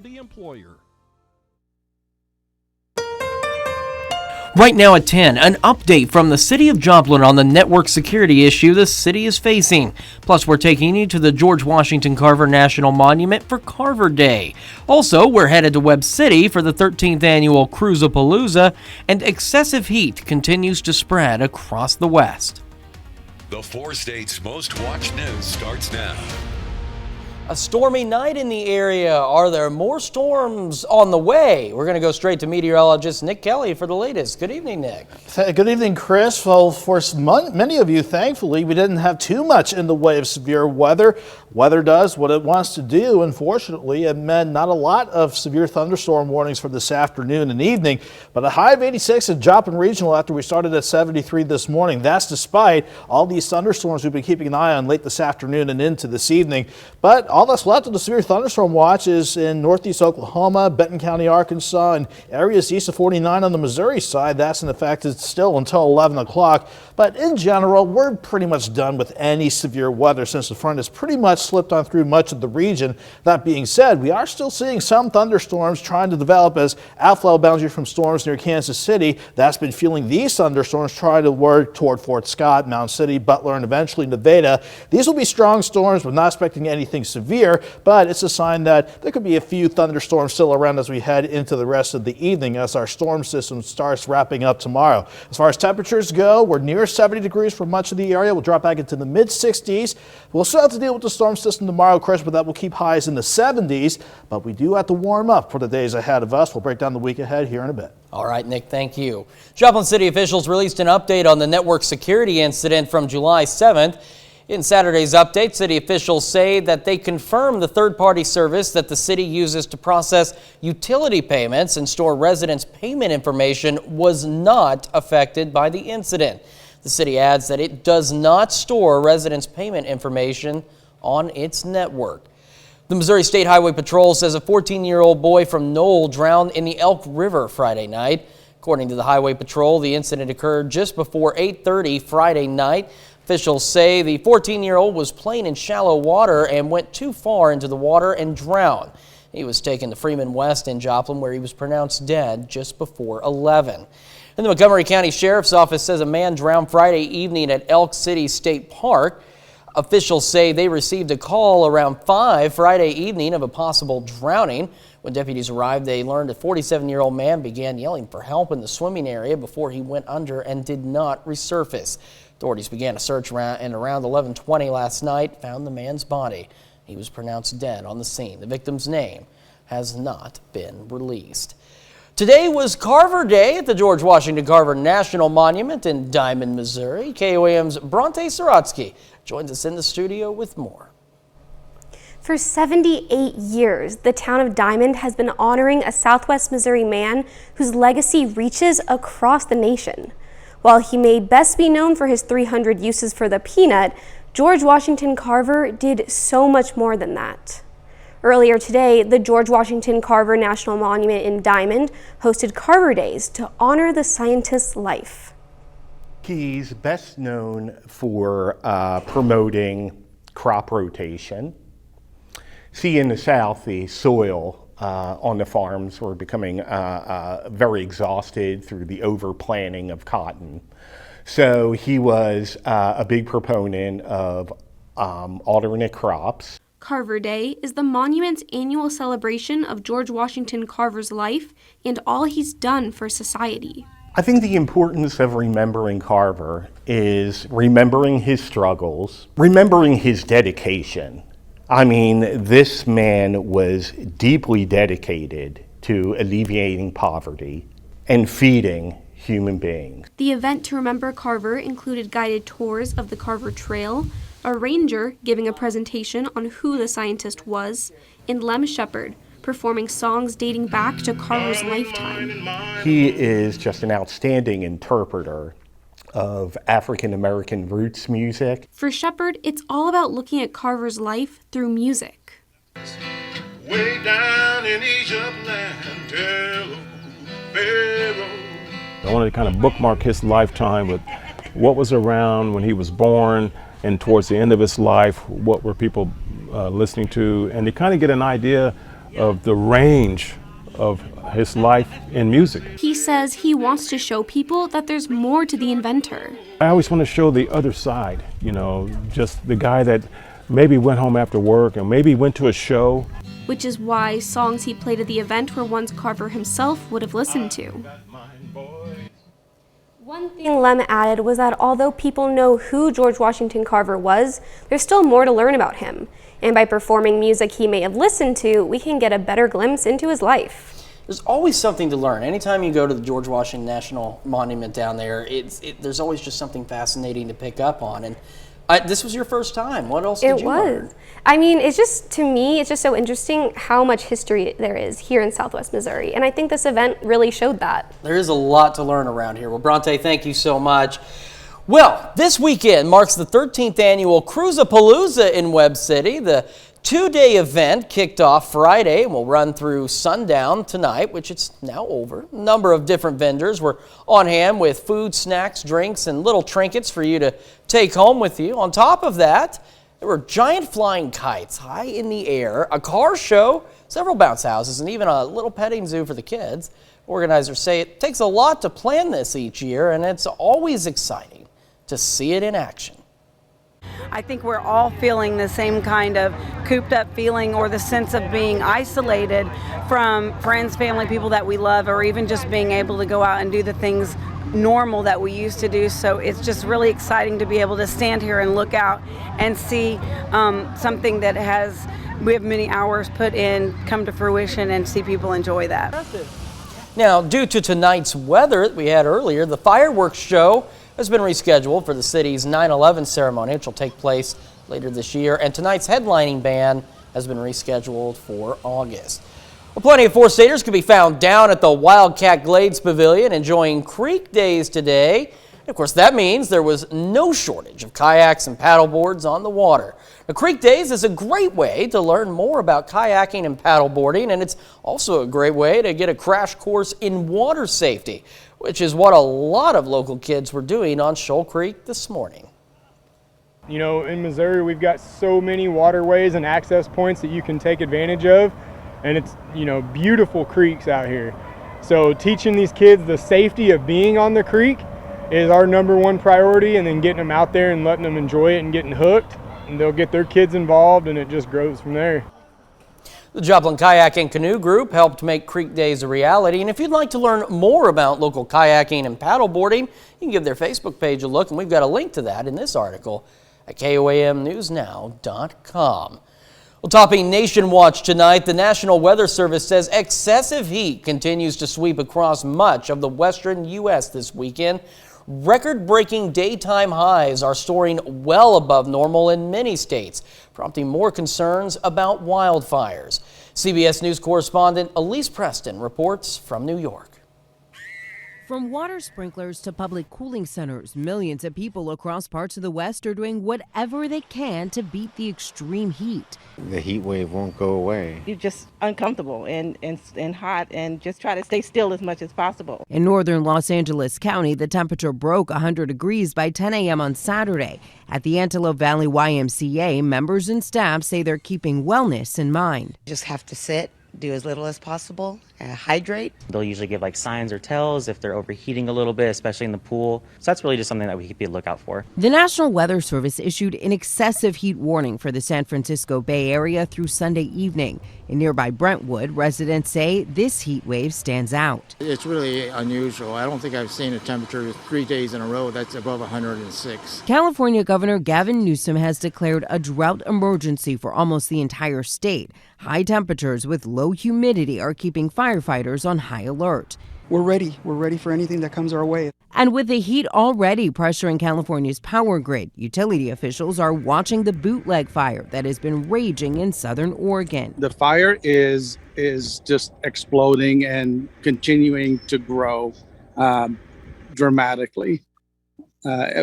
The employer. Right now at 10, an update from the City of Joplin on the network security issue the city is facing. Plus, we're taking you to the George Washington Carver National Monument for Carver Day. Also, we're headed to Webb City for the 13th annual Cruisapalooza, and excessive heat continues to spread across the West. The four states' most watched news starts now. A stormy night in the area. Are there more storms on the way? We're going to go straight to meteorologist Nick Kelly for the latest. Good evening, Nick. Good evening, Chris. Well, for many of you, thankfully, we didn't have too much in the way of severe weather. Weather does what it wants to do. Unfortunately, it meant not a lot of severe thunderstorm warnings for this afternoon and evening, but a high of 86 in Joplin Regional after we started at 73 this morning. That's despite all these thunderstorms we've been keeping an eye on late this afternoon and into this evening. But all that's left of the severe thunderstorm watch is in northeast Oklahoma, Benton County, Arkansas, and areas east of 49 on the Missouri side. That's in effect still until 11 o'clock. But in general, we're pretty much done with any severe weather since the front has pretty much slipped on through much of the region. That being said, we are still seeing some thunderstorms trying to develop as outflow boundary from storms near Kansas City. That's been fueling these thunderstorms trying to work toward Fort Scott, Mound City, Butler, and eventually Nevada. These will be strong storms. We're not expecting anything severe, but it's a sign that there could be a few thunderstorms still around as we head into the rest of the evening as our storm system starts wrapping up tomorrow. As far as temperatures go, we're near 70 degrees for much of the area. We'll drop back into the mid 60s. We'll still have to deal with the storm system tomorrow, Chris, but that will keep highs in the 70s. But we do have to warm up for the days ahead of us. We'll break down the week ahead here in a bit. All right, Nick, thank you. Joplin City officials released an update on the network security incident from July 7th. In Saturday's update, city officials say that they confirm the third-party service that the city uses to process utility payments and store residents' payment information was not affected by the incident. The city adds that it does not store residents' payment information on its network. The Missouri State Highway Patrol says a 14-year-old boy from Knoll drowned in the Elk River Friday night. According to the Highway Patrol, the incident occurred just before 8:30 Friday night. Officials say the 14-year-old was playing in shallow water and went too far into the water and drowned. He was taken to Freeman West in Joplin, where he was pronounced dead just before 11. And the Montgomery County Sheriff's Office says a man drowned Friday evening at Elk City State Park. Officials say they received a call around 5 Friday evening of a possible drowning. When deputies arrived, they learned a 47-year-old man began yelling for help in the swimming area before he went under and did not resurface. Authorities began a search around 11:20 last night, found the man's body. He was pronounced dead on the scene. The victim's name has not been released. Today was Carver Day at the George Washington Carver National Monument in Diamond, Missouri. KOAM's Bronte Sorotsky joins us in the studio with more. For 78 years, the town of Diamond has been honoring a Southwest Missouri man whose legacy reaches across the nation. While he may best be known for his 300 uses for the peanut, George Washington Carver did so much more than that. Earlier today, the George Washington Carver National Monument in Diamond hosted Carver Days to honor the scientist's life. He's best known for promoting crop rotation. See, in the South, the soil on the farms were becoming very exhausted through the overplanting of cotton. So he was a big proponent of alternate crops. Carver Day is the monument's annual celebration of George Washington Carver's life and all he's done for society. I think the importance of remembering Carver is remembering his struggles, remembering his dedication. I mean, this man was deeply dedicated to alleviating poverty and feeding human beings. The event to remember Carver included guided tours of the Carver Trail, a ranger giving a presentation on who the scientist was, and Lem Shepard performing songs dating back to Carver's lifetime. He is just an outstanding interpreter of African American roots music. For Shepard, it's all about looking at Carver's life through music. Way down in Egypt land, tell Pharaoh. I wanted to kind of bookmark his lifetime with what was around when he was born and towards the end of his life, what were people listening to, and to kind of get an idea of the range of his life in music. He says he wants to show people that there's more to the inventor. I always want to show the other side, you know, just the guy that maybe went home after work and maybe went to a show. Which is why songs he played at the event were ones Carver himself would have listened to. One thing Lem added was that although people know who George Washington Carver was, there's still more to learn about him. And by performing music he may have listened to, we can get a better glimpse into his life. There's always something to learn. Anytime you go to the George Washington National Monument down there, there's always just something fascinating to pick up on. And this was your first time. What else did you learn? It was. I mean, it's just, to me, it's just so interesting how much history there is here in Southwest Missouri. And I think this event really showed that. There is a lot to learn around here. Well, Bronte, thank you so much. Well, this weekend marks the 13th annual Cruisapalooza in Webb City. The two-day event kicked off Friday and will run through sundown tonight, which it's now over. A number of different vendors were on hand with food, snacks, drinks, and little trinkets for you to take home with you. On top of that, there were giant flying kites high in the air, a car show, several bounce houses, and even a little petting zoo for the kids. Organizers say it takes a lot to plan this each year, and it's always exciting to see it in action. I think we're all feeling the same kind of cooped up feeling, or the sense of being isolated from friends, family, people that we love, or even just being able to go out and do the things normal that we used to do. So it's just really exciting to be able to stand here and look out and see something that we have many hours put in come to fruition, and see people enjoy that. Now, due to tonight's weather that we had earlier, the fireworks show has been rescheduled for the city's 9/11 ceremony, which will take place later this year, and tonight's headlining band has been rescheduled for August. Well, plenty of four-staters can be found down at the Wildcat Glades Pavilion enjoying Creek Days today. And of course, that means there was no shortage of kayaks and paddle boards on the water. Now, Creek Days is a great way to learn more about kayaking and paddleboarding, and it's also a great way to get a crash course in water safety, which is what a lot of local kids were doing on Shoal Creek this morning. You know, in Missouri, we've got so many waterways and access points that you can take advantage of, and it's, you know, beautiful creeks out here. So teaching these kids the safety of being on the creek is our #1 priority, and then getting them out there and letting them enjoy it and getting hooked, and they'll get their kids involved, and it just grows from there. The Joplin Kayak and Canoe Group helped make Creek Days a reality, and if you'd like to learn more about local kayaking and paddleboarding, you can give their Facebook page a look, and we've got a link to that in this article at KOAMNewsNow.com. Well, topping Nation Watch tonight, the National Weather Service says excessive heat continues to sweep across much of the western U.S. this weekend. Record-breaking daytime highs are soaring well above normal in many states, prompting more concerns about wildfires. CBS News correspondent Elise Preston reports from New York. From water sprinklers to public cooling centers, millions of people across parts of the West are doing whatever they can to beat the extreme heat. The heat wave won't go away. You're just uncomfortable and hot, and just try to stay still as much as possible. In northern Los Angeles County, the temperature broke 100 degrees by 10 a.m. on Saturday. At the Antelope Valley YMCA, members and staff say they're keeping wellness in mind. Just have to sit, do as little as possible, hydrate. They'll usually give like signs or tells if they're overheating a little bit, especially in the pool. So that's really just something that we keep a lookout for. The National Weather Service issued an excessive heat warning for the San Francisco Bay Area through Sunday evening. In nearby Brentwood, residents say this heat wave stands out. It's really unusual. I don't think I've seen a temperature 3 days in a row that's above 106. California Governor Gavin Newsom has declared a drought emergency for almost the entire state. High temperatures with low humidity are keeping firefighters on high alert. We're ready. We're ready for anything that comes our way. And with the heat already pressuring California's power grid, utility officials are watching the bootleg fire that has been raging in southern Oregon. The fire is just exploding and continuing to grow dramatically.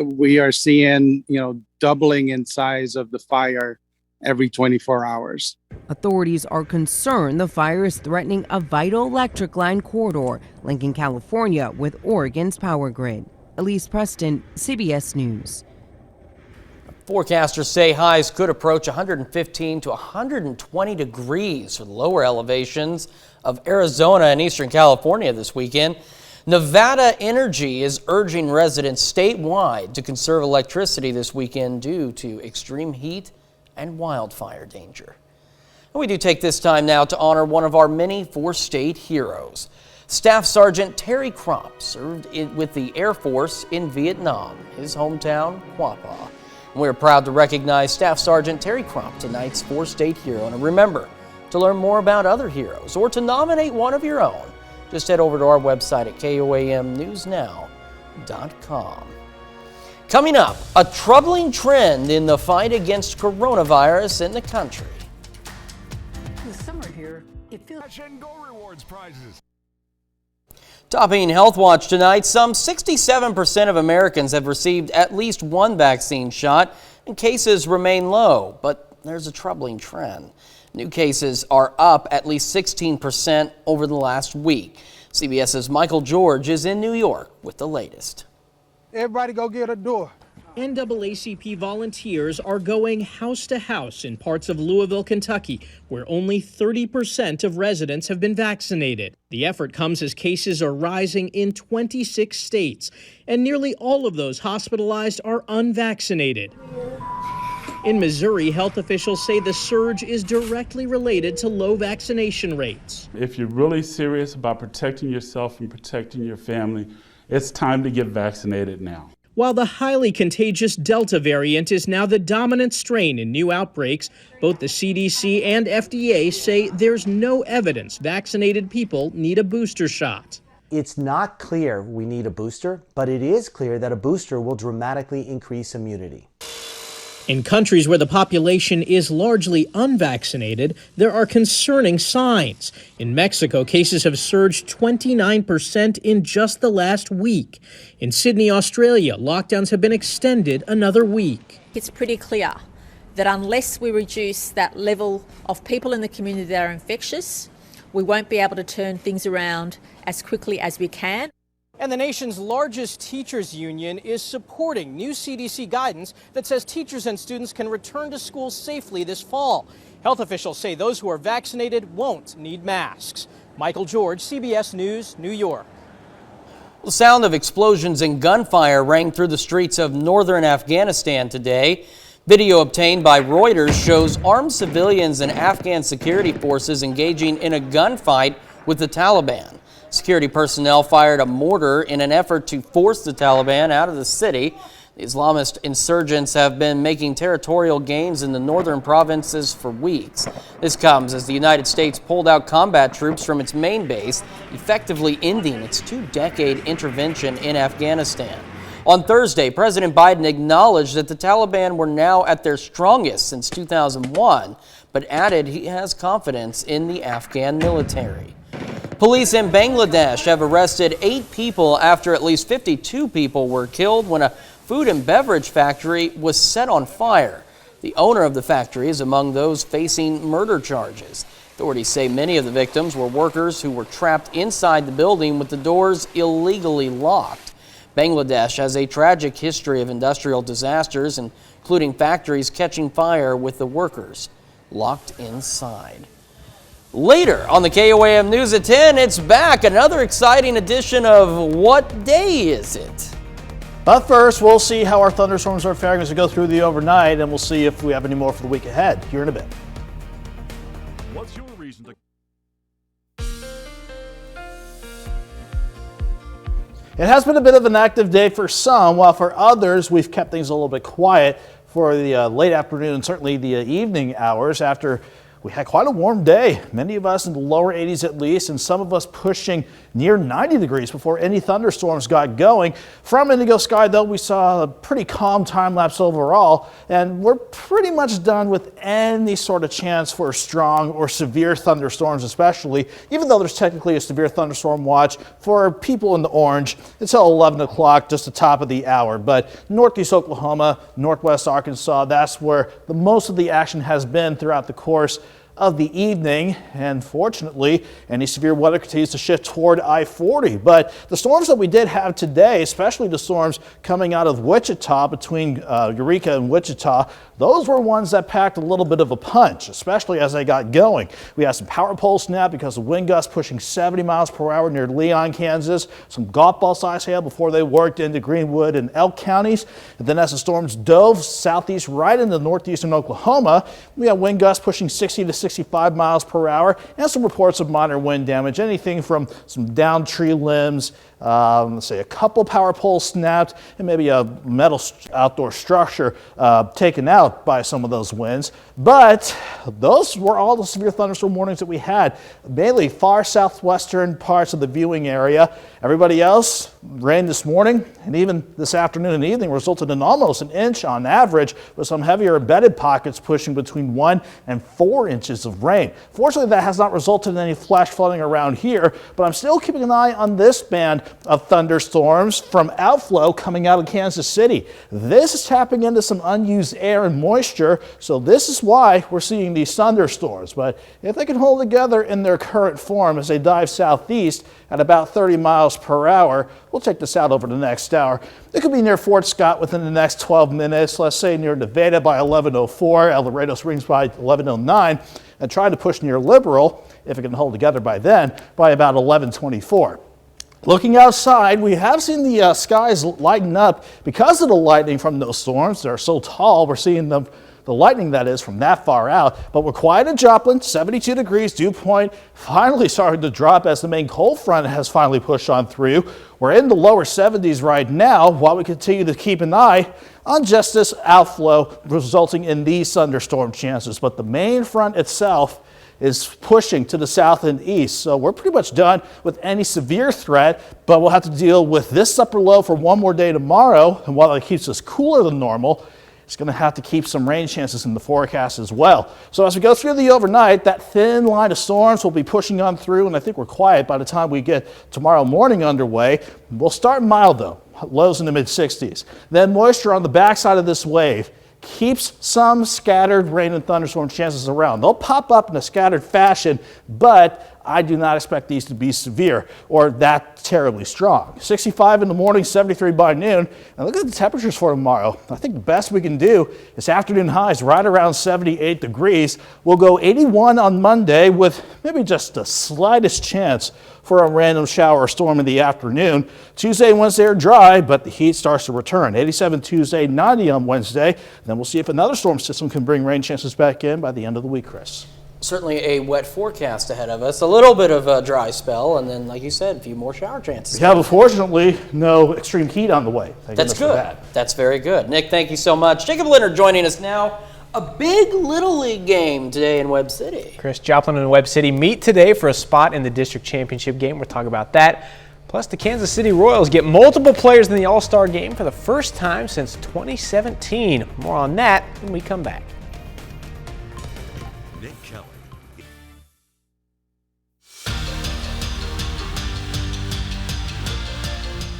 We are seeing, doubling in size of the fire every 24 hours. Authorities are concerned the fire is threatening a vital electric line corridor linking California with Oregon's power grid. Elise Preston, CBS News. Forecasters say highs could approach 115 to 120 degrees for the lower elevations of Arizona and eastern California this weekend. Nevada Energy is urging residents statewide to conserve electricity this weekend due to extreme heat and wildfire danger. And we do take this time now to honor one of our many four-state heroes. Staff Sergeant Terry Crop served with the Air Force in Vietnam, his hometown, Quapaw. And we're proud to recognize Staff Sergeant Terry Crop, tonight's four-state hero. And remember, to learn more about other heroes or to nominate one of your own, just head over to our website at koamnewsnow.com. Coming up, a troubling trend in the fight against coronavirus in the country. The summer here, it feels Go Rewards prizes. Topping Health Watch tonight, some 67% of Americans have received at least one vaccine shot, and cases remain low, but there's a troubling trend. New cases are up at least 16% over the last week. CBS's Michael George is in New York with the latest. Everybody go get a door. NAACP volunteers are going house to house in parts of Louisville, Kentucky, where only 30% of residents have been vaccinated. The effort comes as cases are rising in 26 states, and nearly all of those hospitalized are unvaccinated. In Missouri, health officials say the surge is directly related to low vaccination rates. If you're really serious about protecting yourself and protecting your family, it's time to get vaccinated now. While the highly contagious Delta variant is now the dominant strain in new outbreaks, both the CDC and FDA say there's no evidence vaccinated people need a booster shot. It's not clear we need a booster, but it is clear that a booster will dramatically increase immunity. In countries where the population is largely unvaccinated, there are concerning signs. In Mexico, cases have surged 29% in just the last week. In Sydney, Australia, lockdowns have been extended another week. It's pretty clear that unless we reduce that level of people in the community that are infectious, we won't be able to turn things around as quickly as we can. And the nation's largest teachers union is supporting new CDC guidance that says teachers and students can return to school safely this fall. Health officials say those who are vaccinated won't need masks. Michael George, CBS News, New York. The sound of explosions and gunfire rang through the streets of northern Afghanistan today. Video obtained by Reuters shows armed civilians and Afghan security forces engaging in a gunfight with the Taliban. Security personnel fired a mortar in an effort to force the Taliban out of the city. The Islamist insurgents have been making territorial gains in the northern provinces for weeks. This comes as the United States pulled out combat troops from its main base, effectively ending its two-decade intervention in Afghanistan. On Thursday, President Biden acknowledged that the Taliban were now at their strongest since 2001, but added he has confidence in the Afghan military. Police in Bangladesh have arrested 8 people after at least 52 people were killed when a food and beverage factory was set on fire. The owner of the factory is among those facing murder charges. Authorities say many of the victims were workers who were trapped inside the building with the doors illegally locked. Bangladesh has a tragic history of industrial disasters, including factories catching fire with the workers locked inside. Later on the KOAM News at 10, it's back. Another exciting edition of What Day Is It? But first, we'll see how our thunderstorms are faring as we go through the overnight, and we'll see if we have any more for the week ahead here in a bit. What's your reason to... It has been a bit of an active day for some, while for others, we've kept things a little bit quiet for the late afternoon and certainly the evening hours after we had quite a warm day. Many of us in the lower 80s at least, and some of us pushing near 90 degrees before any thunderstorms got going. From Indigo Sky, though, we saw a pretty calm time lapse overall, and we're pretty much done with any sort of chance for strong or severe thunderstorms, especially, even though there's technically a severe thunderstorm watch for people in the orange until 11 o'clock, just the top of the hour. But northeast Oklahoma, northwest Arkansas, that's where the most of the action has been throughout the course of the evening, and fortunately any severe weather continues to shift toward I-40. But the storms that we did have today, especially the storms coming out of Wichita between Eureka and Wichita, those were ones that packed a little bit of a punch, especially as they got going. We had some power pole snap because of wind gusts pushing 70 miles per hour near Leon, Kansas, some golf ball size hail before they worked into Greenwood and Elk counties. And then as the storms dove southeast right into northeastern Oklahoma, we had wind gusts pushing 60 to 65 miles per hour and some reports of minor wind damage, anything from some downed tree limbs, let's say a couple power poles snapped, and maybe a metal outdoor structure taken out by some of those winds. But those were all the severe thunderstorm warnings that we had, mainly far southwestern parts of the viewing area. Everybody else, rain this morning and even this afternoon and evening resulted in almost an inch on average, with some heavier embedded pockets pushing between 1 and 4 inches of rain. Fortunately, that has not resulted in any flash flooding around here, but I'm still keeping an eye on this band of thunderstorms from outflow coming out of Kansas City. This is tapping into some unused air and moisture, so this is why we're seeing these thunderstorms. But if they can hold together in their current form as they dive southeast at about 30 miles per hour, we'll check this out over the next hour. It could be near Fort Scott within the next 12 minutes, let's say near Nevada by 11:04, El Dorado Springs by 11:09, and try to push near Liberal, if it can hold together by then, by about 11:24. Looking outside, we have seen the skies lighten up because of the lightning from those storms. They're so tall, we're seeing the lightning, that is, from that far out. But we're quiet in Joplin, 72 degrees, dew point finally starting to drop as the main cold front has finally pushed on through. We're in the lower 70s right now while we continue to keep an eye on just this outflow resulting in these thunderstorm chances. But the main front itself is pushing to the south and east. So we're pretty much done with any severe threat, but we'll have to deal with this upper low for one more day tomorrow. And while it keeps us cooler than normal, it's going to have to keep some rain chances in the forecast as well. So as we go through the overnight, that thin line of storms will be pushing on through, and I think we're quiet by the time we get tomorrow morning underway. We'll start mild though, lows in the mid 60s. Then moisture on the backside of this wave keeps some scattered rain and thunderstorm chances around. They'll pop up in a scattered fashion, but I do not expect these to be severe or that terribly strong. 65 in the morning, 73 by noon. And look at the temperatures for tomorrow. I think the best we can do is afternoon highs right around 78 degrees. We'll go 81 on Monday with maybe just the slightest chance for a random shower or storm in the afternoon. Tuesday and Wednesday are dry, but the heat starts to return. 87 Tuesday, 90 on Wednesday. Then we'll see if another storm system can bring rain chances back in by the end of the week, Chris. Certainly a wet forecast ahead of us. A little bit of a dry spell, and then, like you said, a few more shower chances. We have, unfortunately, no extreme heat on the way. That's good. That's very good. Nick, thank you so much. Jacob Leonard joining us now. A big Little League game today in Webb City. Chris, Joplin and Webb City meet today for a spot in the district championship game. We'll talk about that. Plus, the Kansas City Royals get multiple players in the All-Star game for the first time since 2017. More on that when we come back.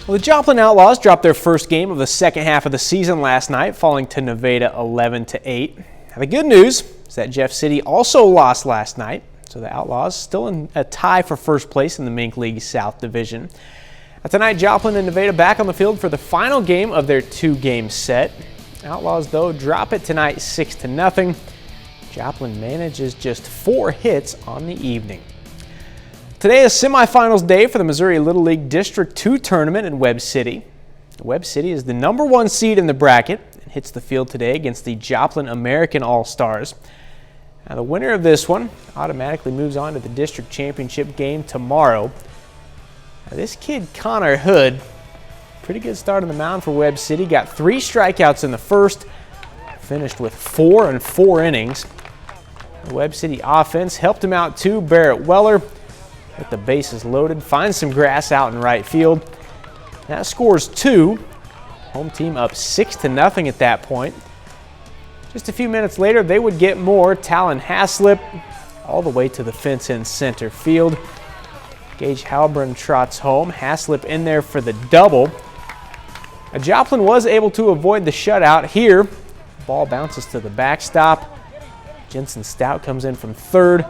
Well, the Joplin Outlaws dropped their first game of the second half of the season last night, falling to Nevada 11-8. Now, the good news is that Jeff City also lost last night, so the Outlaws still in a tie for first place in the Mink League South Division. Now, tonight, Joplin and Nevada back on the field for the final game of their two-game set. Outlaws, though, drop it tonight 6-0. Joplin manages just 4 hits on the evening. Today is semifinals day for the Missouri Little League District 2 tournament in Webb City. Webb City is the #1 seed in the bracket and hits the field today against the Joplin American All-Stars. Now, the winner of this one automatically moves on to the district championship game tomorrow. Now, this kid, Connor Hood, pretty good start on the mound for Webb City. Got 3 strikeouts in the first, finished with 4 in 4 innings. The Webb City offense helped him out too. Barrett Weller, with the bases loaded, finds some grass out in right field. That scores 2. Home team up 6-0 at that point. Just a few minutes later, they would get more. Talon Haslip all the way to the fence in center field. Gage Halburn trots home. Haslip in there for the double. Joplin was able to avoid the shutout here. Ball bounces to the backstop. Jensen Stout comes in from third.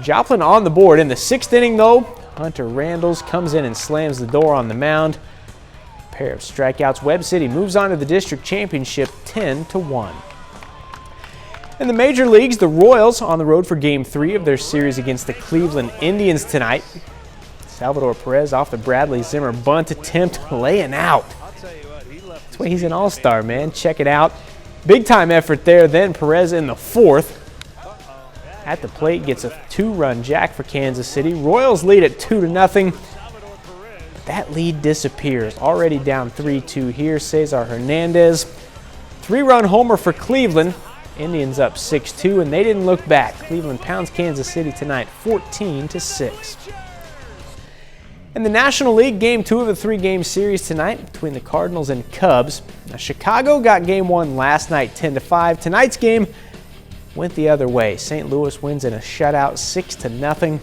Joplin on the board. In the 6th inning, though, Hunter Randalls comes in and slams the door on the mound. A pair of strikeouts. Webb City moves on to the district championship 10-1. In the major leagues, the Royals on the road for Game 3 of their series against the Cleveland Indians tonight. Salvador Perez off the Bradley Zimmer bunt attempt, laying out. That's why he's an all-star, man. Check it out. Big-time effort there. Then Perez in the 4th. At the plate, gets a 2-run jack for Kansas City. Royals lead at 2-0. But that lead disappears. Already down 3-2 here. Cesar Hernandez. 3-run homer for Cleveland. Indians up 6-2, and they didn't look back. Cleveland pounds Kansas City tonight 14-6. In the National League, Game 2 of a 3-game series tonight between the Cardinals and Cubs. Now, Chicago got Game 1 last night 10-5. Tonight's game went the other way. St. Louis wins in a shutout 6-0.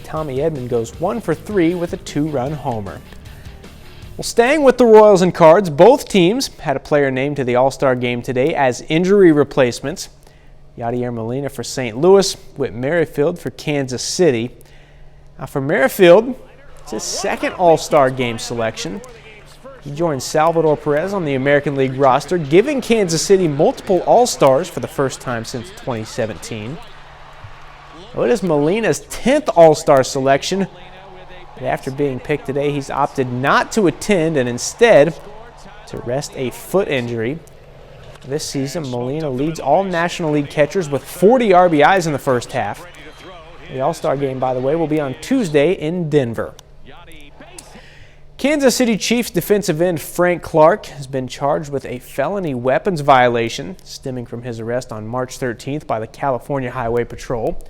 Tommy Edman goes 1 for 3 with a 2-run homer. Well, staying with the Royals and Cards, both teams had a player named to the All-Star game today as injury replacements. Yadier Molina for St. Louis, Whit Merrifield for Kansas City. Now for Merrifield, it's his second All-Star game selection. He joins Salvador Perez on the American League roster, giving Kansas City multiple All-Stars for the first time since 2017. Well, it is Molina's 10th All-Star selection. But after being picked today, he's opted not to attend and instead to rest a foot injury. This season, Molina leads all National League catchers with 40 RBIs in the first half. The All-Star game, by the way, will be on Tuesday in Denver. Kansas City Chiefs defensive end Frank Clark has been charged with a felony weapons violation stemming from his arrest on March 13th by the California Highway Patrol.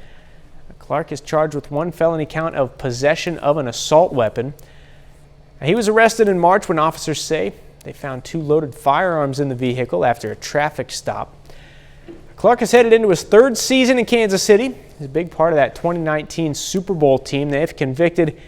Clark is charged with one felony count of possession of an assault weapon. Now, he was arrested in March when officers say they found 2 loaded firearms in the vehicle after a traffic stop. Clark is headed into his 3rd season in Kansas City. He's a big part of that 2019 Super Bowl team. They, if convicted,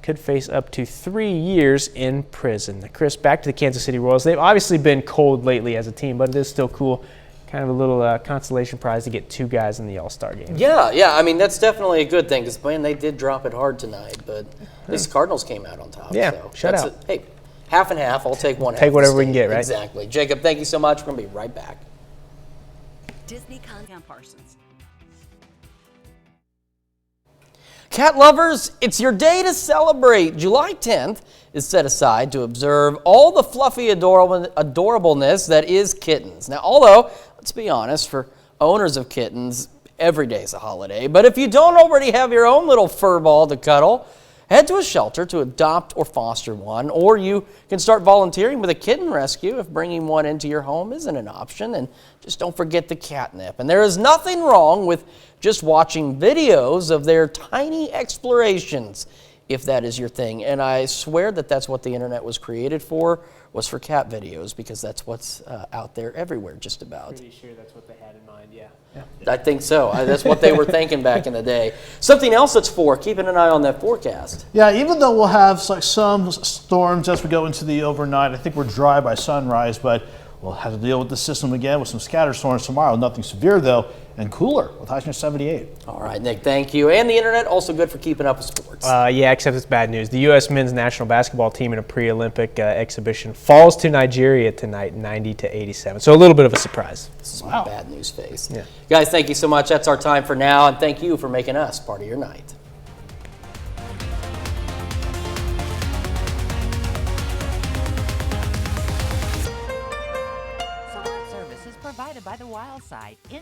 could face up to 3 years in prison. Now, Chris, back to the Kansas City Royals. They've obviously been cold lately as a team, but it is still cool. Kind of a little consolation prize to get 2 guys in the All-Star game. Yeah, I mean, that's definitely a good thing because, man, they did drop it hard tonight, but at least the Cardinals came out on top. Yeah, so shut out. Hey, half and half. I'll take one half. Take whatever we can get, right? Exactly. Jacob, thank you so much. We're going to be right back. Disney content Parsons. Cat lovers, it's your day to celebrate. July 10th is set aside to observe all the fluffy adorableness that is kittens. Now, although, let's be honest, for owners of kittens, every day is a holiday. But if you don't already have your own little fur ball to cuddle, head to a shelter to adopt or foster one, or you can start volunteering with a kitten rescue if bringing one into your home isn't an option. And just don't forget the catnip. And there is nothing wrong with just watching videos of their tiny explorations, if that is your thing. And I swear that that's what the internet was created for, was for cat videos, because that's what's out there everywhere just about. Pretty sure that's what they had in mind, yeah. I think so. That's what they were thinking back in the day. Something else that's for, keeping an eye on that forecast. Yeah, even though we'll have like some storms as we go into the overnight, I think we're dry by sunrise, but we'll have to deal with the system again with some scattered storms tomorrow. Nothing severe, though, and cooler with highs near 78. All right, Nick, thank you. And the internet, also good for keeping up with sports. Yeah, except it's bad news. The U.S. men's national basketball team in a pre-Olympic exhibition falls to Nigeria tonight, 90-87. So a little bit of a surprise. This is my bad news face. Yeah. Guys, thank you so much. That's our time for now, and thank you for making us part of your night. Service is provided by the Wild Side in